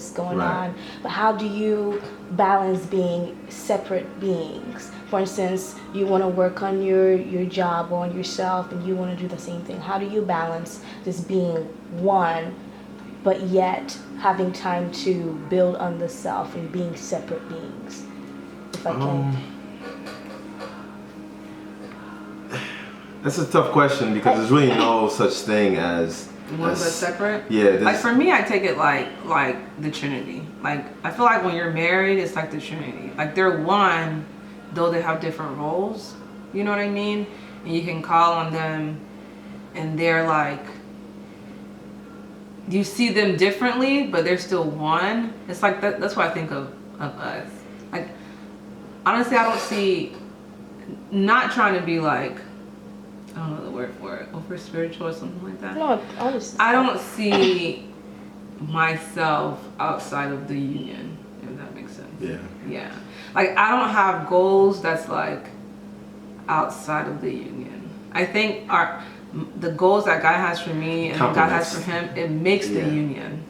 going on, but how do you balance being separate beings? For instance, you want to work on your job or on yourself, and you want to do the same thing. How do you balance this being one, but yet having time to build on the self and being separate beings? If I can. That's a tough question because there's really no such thing as one but separate. Yeah. Like for me, I take it like the Trinity. Like I feel like when you're married, it's like the Trinity. Like they're one, though they have different roles. You know what I mean? And you can call on them, and they're like, you see them differently, but they're still one. It's like that. That's what I think of us. Like honestly, I don't see. Not trying to be like, I don't know the word for it, over spiritual or something like that. No, honestly, I don't see myself outside of the union, if that makes sense. Yeah. Like I don't have goals that's like outside of the union. I think the goals that God has for me and God has for him, it makes the union.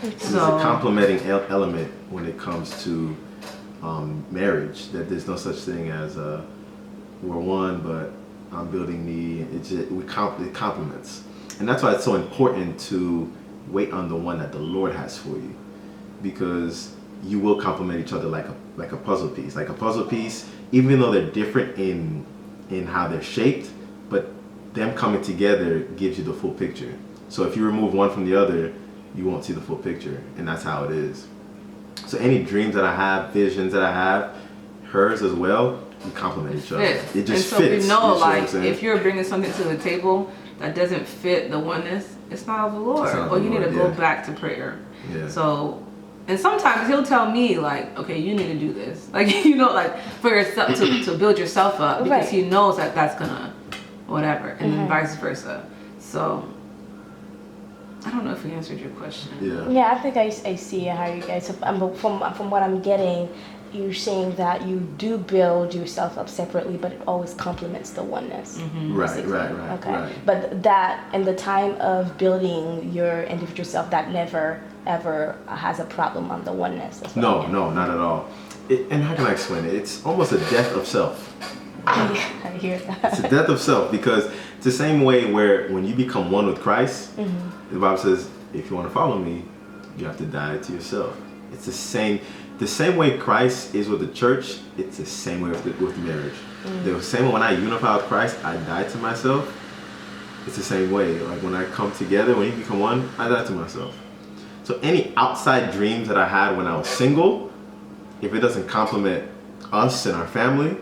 It's a complementing element when it comes to marriage. That there's no such thing as we're one, but I'm building me. It complements, and that's why it's so important to wait on the one that the Lord has for you, because you will complement each other like a puzzle piece. Like a puzzle piece, even though they're different in how they're shaped, but them coming together gives you the full picture. So if you remove one from the other, you won't see the full picture, and that's how it is. So any dreams that I have, visions that I have, hers as well, we complement each other. It just and so fits. We know, like, if you're bringing something to the table that doesn't fit the oneness, it's not of the Lord. Or you need to go back to prayer. Yeah. So, and sometimes he'll tell me, like, okay, you need to do this. Like, you know, like, for yourself, to build yourself up, because he knows that that's gonna, whatever, and then vice versa. So, I don't know if we answered your question. Yeah, I think I see how you guys, from what I'm getting, you're saying that you do build yourself up separately, but it always complements the oneness. Right. Okay. Right. But that, in the time of building your individual self, that never ever has a problem on the oneness. No, not at all. And how can I explain it? It's almost a death of self. I hear that. It's a death of self, because it's the same way where when you become one with Christ, the Bible says, if you want to follow me, you have to die to yourself. It's the same way Christ is with the church. It's the same way with marriage. The same way when I unify with Christ, I die to myself. It's the same way. Like when I come together, when you become one, I die to myself. So any outside dreams that I had when I was single, if it doesn't complement us and our family,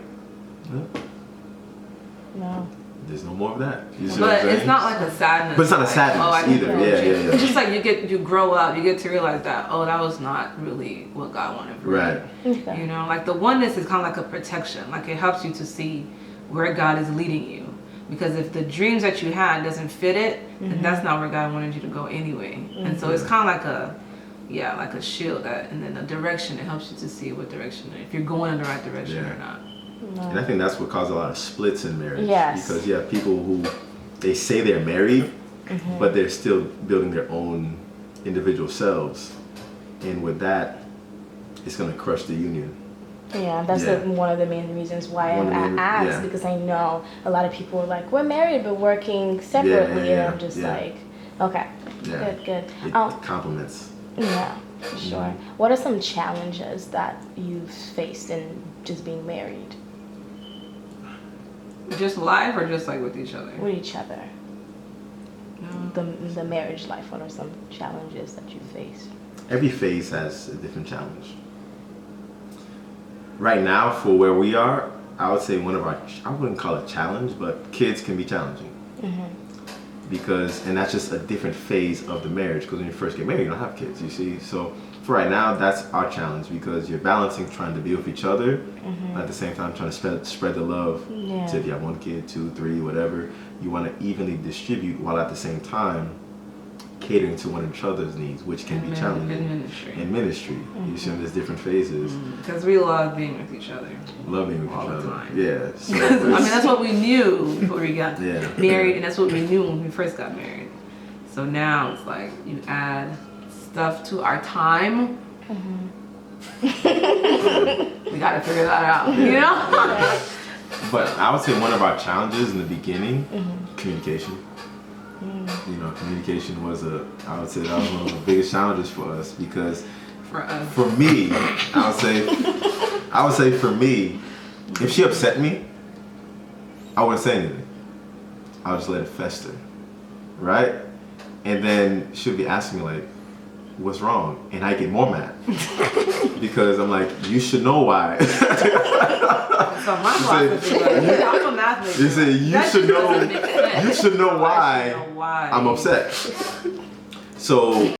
No. there's no more of that. But it's not like a sadness. But it's not a sadness either. Yeah. It's just like you grow up, you get to realize that, that was not really what God wanted for me. Okay. You know, like the oneness is kind of like a protection. Like it helps you to see where God is leading you. Because if the dreams that you had doesn't fit it, then that's not where God wanted you to go anyway. And so it's kind of like a shield and then a direction. It helps you to see what direction, if you're going in the right direction or not. No. And I think that's what caused a lot of splits in marriage. Yes. Because you have people who, they say they're married, but they're still building their own individual selves. And with that, it's going to crush the union. Yeah, that's one of the main reasons why I asked, because I know a lot of people are like, we're married but working separately, and I'm just like, okay, good. It complements. Yeah, for sure. What are some challenges that you've faced in just being married? Just life, or just like with each other? With each other. The marriage life, what are some challenges that you faced? Every phase has a different challenge. Right now, for where we are, I would say I wouldn't call it challenge, but kids can be challenging. And that's just a different phase of the marriage, because when you first get married, you don't have kids, you see. So for right now, that's our challenge, because you're balancing trying to be with each other, at the same time trying to spread the love. So if you have 1 kid, 2, 3, whatever, you want to evenly distribute, while at the same time catering to one each other's needs, which can be challenging in ministry. You see, there's different phases. Because we love being with each other. Love being with all each the other. time. Yeah. So I mean, that's what we knew before we got married, and that's what we knew when we first got married. So now it's like you add stuff to our time, we got to figure that out, you know? But I would say one of our challenges in the beginning, communication. You know, communication was I would say that was one of the biggest challenges for us because for me, I would say for me, if she upset me, I wouldn't say anything. I would just let it fester, right? And then she'd be asking me like, what's wrong? And I get more mad because I'm like, you should know why. So my philosophy was, I'm a math major. You say you should know why I'm upset. So